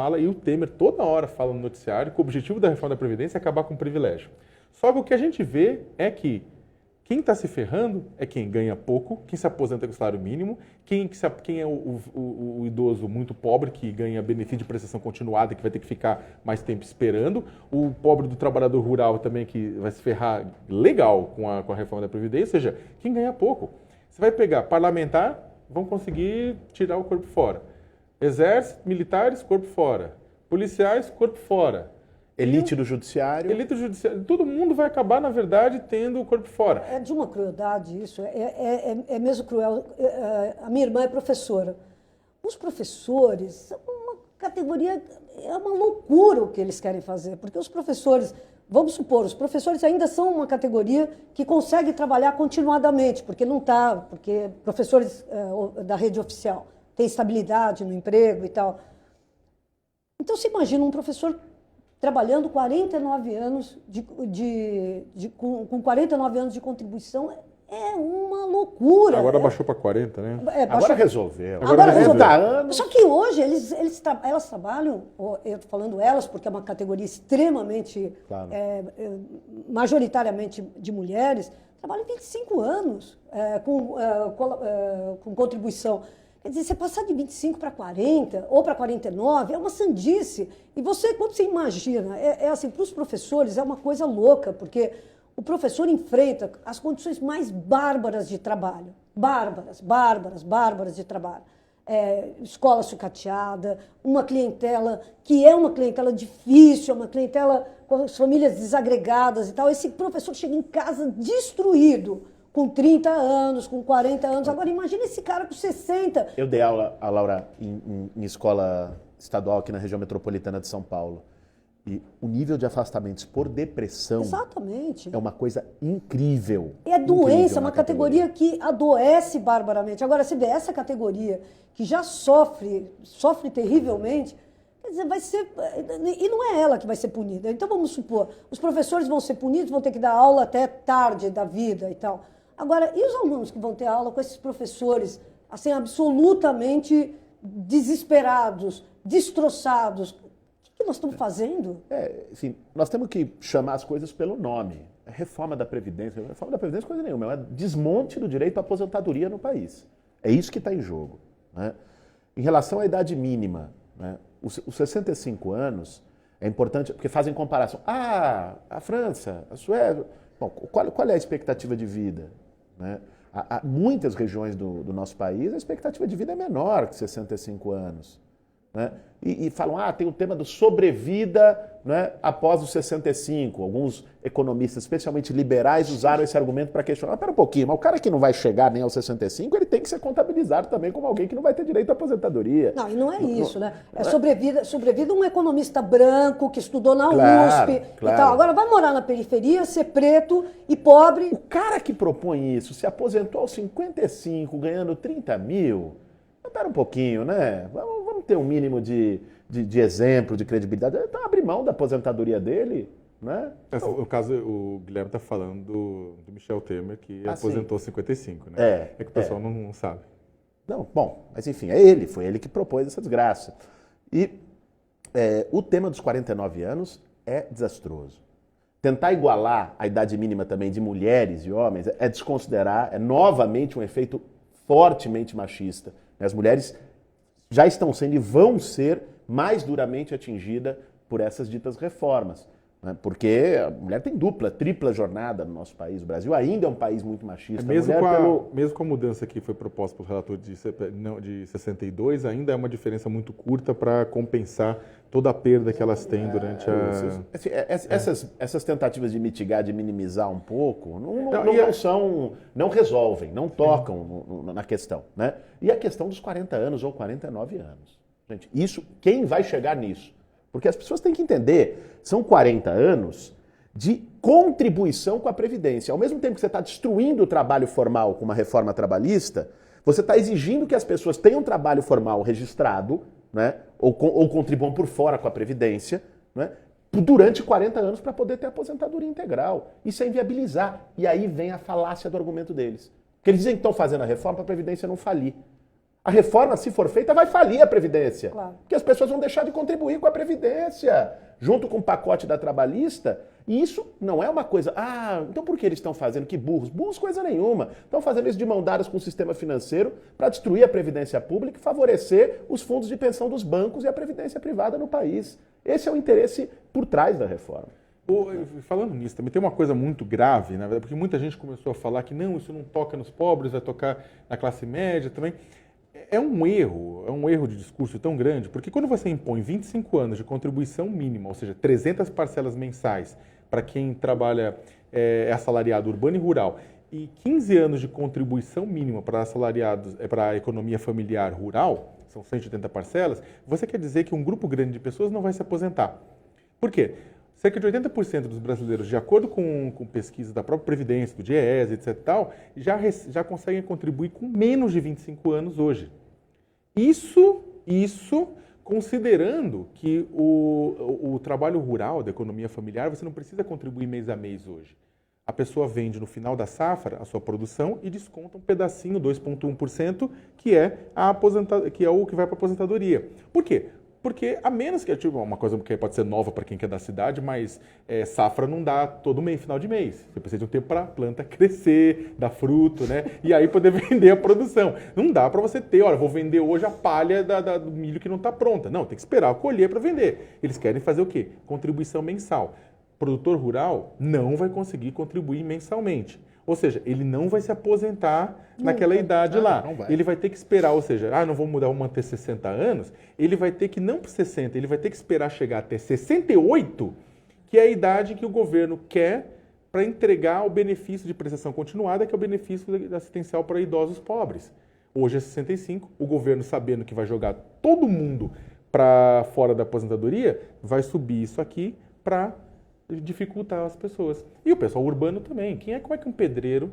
fala, e o Temer toda hora fala no noticiário, que o objetivo da reforma da Previdência é acabar com o privilégio. Só que o que a gente vê é que quem está se ferrando é quem ganha pouco, quem se aposenta com salário mínimo, quem é o idoso muito pobre, que ganha benefício de prestação continuada, que vai ter que ficar mais tempo esperando, o pobre do trabalhador rural também, que vai se ferrar legal com a reforma da Previdência, ou seja, quem ganha pouco. Você vai pegar parlamentar, vão conseguir tirar o corpo fora. Exército, militares, corpo fora. Policiais, corpo fora. Elite do judiciário. Elite do judiciário. Todo mundo vai acabar, na verdade, tendo o corpo fora. É de uma crueldade isso, é mesmo cruel. A minha irmã é professora. Os professores são uma categoria, é uma loucura o que eles querem fazer, porque os professores, vamos supor, os professores ainda são uma categoria que consegue trabalhar continuadamente, porque não está, porque professores da rede oficial têm estabilidade no emprego e tal. Então, você imagina um professor trabalhando 49 anos, com 49 anos de contribuição, é uma loucura. Agora baixou para 40, né? Agora resolveu. Agora resolveu. Anos. Só que hoje elas trabalham, eu estou falando elas porque é uma categoria extremamente, claro. Majoritariamente de mulheres, trabalham 25 anos com contribuição. Quer dizer, você passar de 25 para 40 ou para 49 é uma sandice. E você, quando você imagina, assim, para os professores é uma coisa louca, porque o professor enfrenta as condições mais bárbaras de trabalho. Bárbaras de trabalho. Escola sucateada, uma clientela que é uma clientela difícil, uma clientela com as famílias desagregadas e tal. Esse professor chega em casa destruído, com 30 anos, com 40 anos. Agora, imagina esse cara com 60. Eu dei aula, Laura, em escola estadual aqui na região metropolitana de São Paulo. E o nível de afastamentos por depressão. Exatamente. É uma coisa incrível. É doença, é uma categoria que adoece barbaramente. Agora, você vê, essa categoria que já sofre terrivelmente, quer dizer, vai ser... E não é ela que vai ser punida. Então, vamos supor, os professores vão ser punidos, vão ter que dar aula até tarde da vida e tal. Agora, e os alunos que vão ter aula com esses professores, assim, absolutamente desesperados, destroçados? O que nós estamos fazendo? Assim, nós temos que chamar as coisas pelo nome. É reforma da Previdência. Reforma da Previdência é coisa nenhuma. É desmonte do direito à aposentadoria no país. É isso que está em jogo. Né? Em relação à idade mínima, né? Os 65 anos é importante, porque fazem comparação. A França, a Suécia... Bom, qual é a expectativa de vida? Né? Há muitas regiões do nosso país, a expectativa de vida é menor que 65 anos. Né? E falam, tem o tema do sobrevida, né, após os 65. Alguns economistas, especialmente liberais, usaram esse argumento para questionar. Espera um pouquinho, mas o cara que não vai chegar nem aos 65, ele tem que ser contabilizado também como alguém que não vai ter direito à aposentadoria. Não, e não é isso, né? É sobrevida um economista branco que estudou na USP e tal. Agora vai morar na periferia, ser preto e pobre. O cara que propõe isso se aposentou aos 55, ganhando 30 mil... Espera um pouquinho, né? Vamos ter um mínimo de exemplo, de credibilidade. Então, abrir mão da aposentadoria dele, né? O caso, o Guilherme está falando do Michel Temer, que aposentou aos 55, né? É que o pessoal não sabe. Não, bom, mas enfim, foi ele que propôs essa desgraça. E o tema dos 49 anos é desastroso. Tentar igualar a idade mínima também de mulheres e homens é desconsiderar, é novamente um efeito fortemente machista. As mulheres já estão sendo e vão ser mais duramente atingidas por essas ditas reformas. Né? Porque a mulher tem dupla, tripla jornada no nosso país. O Brasil ainda é um país muito machista. Mesmo com a mudança que foi proposta pelo relator de 62, ainda é uma diferença muito curta para compensar toda a perda que elas têm durante a... Essas tentativas de mitigar, de minimizar um pouco, não resolvem, não tocam na questão. Né? E a questão dos 40 anos ou 49 anos. Gente, isso, quem vai chegar nisso? Porque as pessoas têm que entender, são 40 anos de contribuição com a Previdência. Ao mesmo tempo que você está destruindo o trabalho formal com uma reforma trabalhista, você está exigindo que as pessoas tenham um trabalho formal registrado, né, ou contribuam por fora com a Previdência, né, durante 40 anos para poder ter aposentadoria integral. Isso é inviabilizar. E aí vem a falácia do argumento deles. Porque eles dizem que estão fazendo a reforma para a Previdência não falir. A reforma, se for feita, vai falir a Previdência. Claro. Porque as pessoas vão deixar de contribuir com a Previdência, junto com o pacote da trabalhista. E isso não é uma coisa... então por que eles estão fazendo? Que burros. Burros coisa nenhuma. Estão fazendo isso de mão dadas com o sistema financeiro para destruir a Previdência Pública e favorecer os fundos de pensão dos bancos e a Previdência privada no país. Esse é o interesse por trás da reforma. Falando nisso, também tem uma coisa muito grave, na verdade, porque muita gente começou a falar que não, isso não toca nos pobres, vai tocar na classe média também. É um erro de discurso tão grande, porque quando você impõe 25 anos de contribuição mínima, ou seja, 300 parcelas mensais para quem trabalha, é assalariado urbano e rural, e 15 anos de contribuição mínima para assalariados, para a economia familiar rural, são 180 parcelas, você quer dizer que um grupo grande de pessoas não vai se aposentar. Por quê? Cerca de 80% dos brasileiros, de acordo com pesquisas da própria Previdência, do DIEESE, etc. Tal, já conseguem contribuir com menos de 25 anos hoje. Isso considerando que o trabalho rural, da economia familiar, você não precisa contribuir mês a mês hoje. A pessoa vende no final da safra a sua produção e desconta um pedacinho, 2,1%, que é o que vai para a aposentadoria. Por quê? Porque, a menos que, tipo, uma coisa que pode ser nova para quem quer da cidade, mas safra não dá todo mês, final de mês. Você precisa de um tempo para a planta crescer, dar fruto, né? E aí poder vender a produção. Não dá para você ter, olha, vou vender hoje a palha do milho que não está pronta. Não, tem que esperar colher para vender. Eles querem fazer o quê? Contribuição mensal. O produtor rural não vai conseguir contribuir mensalmente. Ou seja, ele não vai se aposentar naquela idade lá. Ele vai ter que esperar, ou seja, não vou mudar, vou manter 60 anos. Ele vai ter que, não por 60, ele vai ter que esperar chegar até 68, que é a idade que o governo quer para entregar o benefício de prestação continuada, que é o benefício assistencial para idosos pobres. Hoje é 65, o governo, sabendo que vai jogar todo mundo para fora da aposentadoria, vai subir isso aqui para dificultar as pessoas. E o pessoal urbano também. Como é que um pedreiro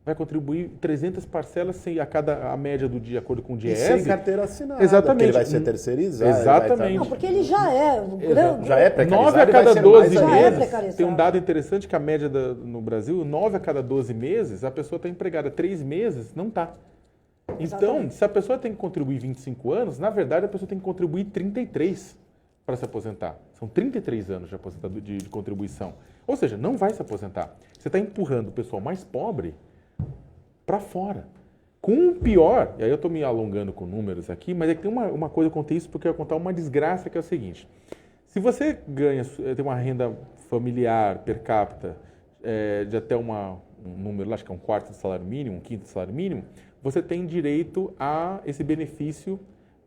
vai contribuir 300 parcelas sem a média do dia, de acordo com o DIEESE? E sem carteira assinada. Exatamente. Porque ele vai ser terceirizado. Exatamente. Não, porque ele já é. Já é precarizado. 9 a cada 12 meses. Tem um dado interessante que a média no Brasil, 9 a cada 12 meses, a pessoa está empregada. 3 meses, não está. Então, Exatamente. se a pessoa tem que contribuir 25 anos, na verdade a pessoa tem que contribuir 33 para se aposentar. São 33 anos de contribuição. Ou seja, não vai se aposentar. Você está empurrando o pessoal mais pobre para fora. Com o pior, e aí eu estou me alongando com números aqui, mas é que tem uma coisa, eu contei isso porque eu ia contar uma desgraça, que é o seguinte. Se você tem uma renda familiar per capita de até um número, acho que é um quarto do salário mínimo, um quinto do salário mínimo, você tem direito a esse benefício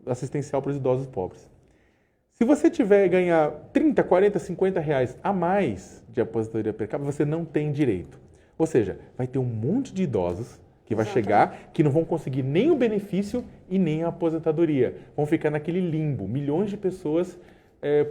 assistencial para os idosos pobres. Se você ganhar 30, 40, 50 reais a mais de aposentadoria per capita, você não tem direito. Ou seja, vai ter um monte de idosos que vai chegar, que não vão conseguir nem o benefício e nem a aposentadoria. Vão ficar naquele limbo. Milhões de pessoas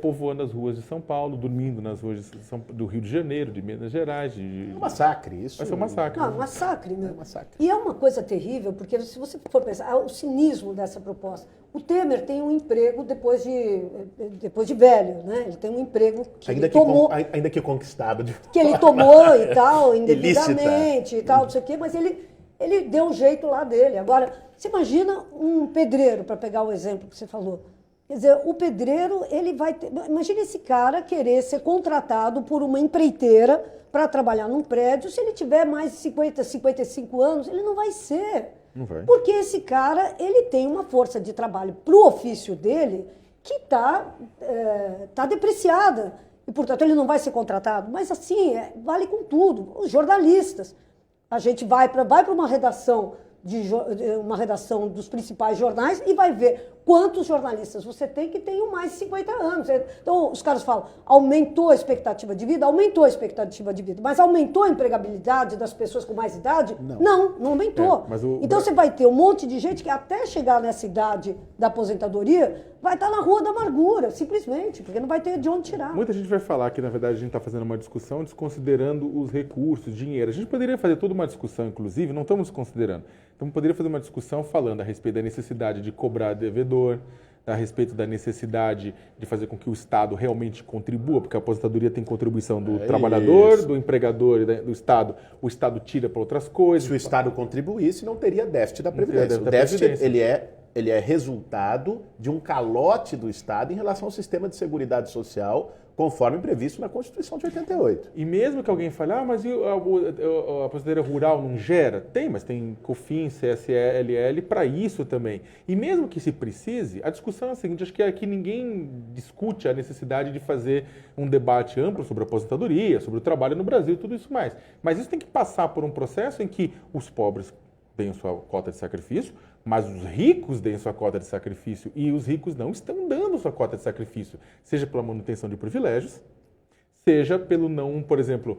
povoando as ruas de São Paulo, dormindo nas ruas do Rio de Janeiro, de Minas Gerais. É um massacre isso. Vai ser um massacre. Não, um massacre, né? É um massacre. E é uma coisa terrível, porque se você for pensar, o cinismo dessa proposta. O Temer tem um emprego depois de velho, né? Ele tem um emprego que ele tomou... Ainda que conquistado. Que ele tomou e tal, Ilícita. indevidamente e tal, não sei o quê, mas ele deu um jeito lá dele. Agora, você imagina um pedreiro, para pegar o exemplo que você falou. Quer dizer, o pedreiro, ele vai ter... Imagina esse cara querer ser contratado por uma empreiteira para trabalhar num prédio. Se ele tiver mais de 50, 55 anos, ele não vai ser. Não vai. Porque esse cara, ele tem uma força de trabalho para o ofício dele que está depreciada. E, portanto, ele não vai ser contratado. Mas, assim, vale com tudo. Os jornalistas. A gente vai para uma redação dos principais jornais e vai ver quantos jornalistas você tem que tenham mais de 50 anos. Então, os caras falam, aumentou a expectativa de vida? Aumentou a expectativa de vida. Mas aumentou a empregabilidade das pessoas com mais idade? Não aumentou. Então, você vai ter um monte de gente que até chegar nessa idade da aposentadoria vai estar na rua da amargura, simplesmente, porque não vai ter de onde tirar. Muita gente vai falar que, na verdade, a gente está fazendo uma discussão desconsiderando os recursos, dinheiro. A gente poderia fazer toda uma discussão, inclusive, não estamos considerando. Então, poderia fazer uma discussão falando a respeito da necessidade de cobrar devedor, a respeito da necessidade de fazer com que o Estado realmente contribua, porque a aposentadoria tem contribuição do trabalhador, do empregador e do Estado. O Estado tira para outras coisas. Se o Estado contribuísse, não teria déficit da Previdência. O déficit, ele é Ele é resultado de um calote do Estado em relação ao sistema de seguridade social, conforme previsto na Constituição de 88. E mesmo que alguém fale, mas a aposentadoria rural não gera? Tem, mas tem COFINS, CSLL para isso também. E mesmo que se precise, a discussão é a seguinte, acho que aqui ninguém discute a necessidade de fazer um debate amplo sobre a aposentadoria, sobre o trabalho no Brasil e tudo isso mais. Mas isso tem que passar por um processo em que os pobres deem sua cota de sacrifício, mas os ricos deem sua cota de sacrifício e os ricos não estão dando sua cota de sacrifício, seja pela manutenção de privilégios, seja pelo não, por exemplo,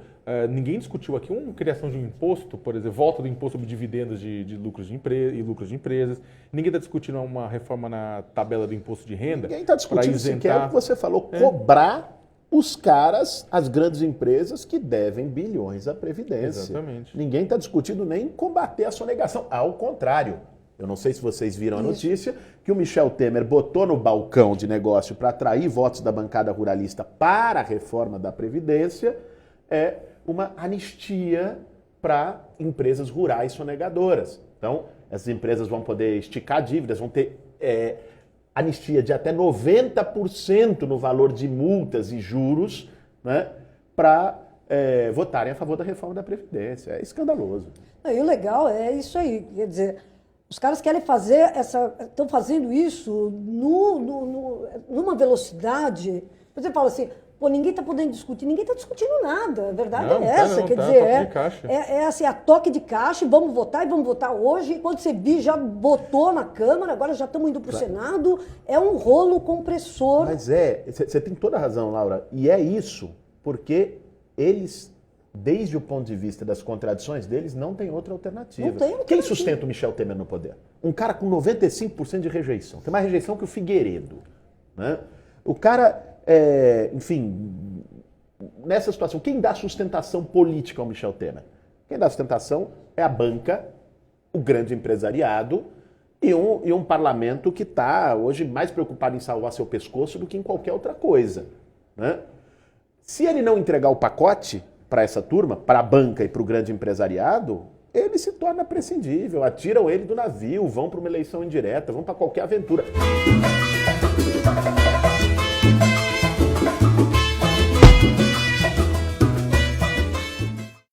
ninguém discutiu aqui uma criação de um imposto, por exemplo, volta do imposto sobre dividendos de lucros de lucros de empresas, ninguém está discutindo uma reforma na tabela do imposto de renda. Ninguém está discutindo sequer o que você falou, cobrar os caras, as grandes empresas que devem bilhões à Previdência. Exatamente. Ninguém está discutindo nem combater a sonegação. Ao contrário, eu não sei se vocês viram a notícia, que o Michel Temer botou no balcão de negócio para atrair votos da bancada ruralista para a reforma da Previdência, uma anistia para empresas rurais sonegadoras. Então, essas empresas vão poder esticar dívidas, vão ter anistia de até 90% no valor de multas e juros, né, para votarem a favor da reforma da Previdência. É escandaloso. E o legal é isso aí, quer dizer, os caras querem fazer estão fazendo isso numa velocidade, você fala assim, ninguém está podendo discutir, ninguém está discutindo nada, a verdade é essa, quer dizer, assim, a toque de caixa, vamos votar e vamos votar hoje, e quando você vir, já votou na Câmara, agora já estamos indo para o Senado, é um rolo compressor. Mas você tem toda a razão, Laura, e é isso, porque eles, desde o ponto de vista das contradições deles, não tem outra alternativa. Não tem alternativa. Quem sustenta o Michel Temer no poder? Um cara com 95% de rejeição, tem mais rejeição que o Figueiredo, né? O cara, enfim, nessa situação, quem dá sustentação política ao Michel Temer? Quem dá sustentação é a banca, o grande empresariado e um parlamento que está hoje mais preocupado em salvar seu pescoço do que em qualquer outra coisa, né? Se ele não entregar o pacote para essa turma, para a banca e para o grande empresariado, ele se torna prescindível, atiram ele do navio, vão para uma eleição indireta, vão para qualquer aventura.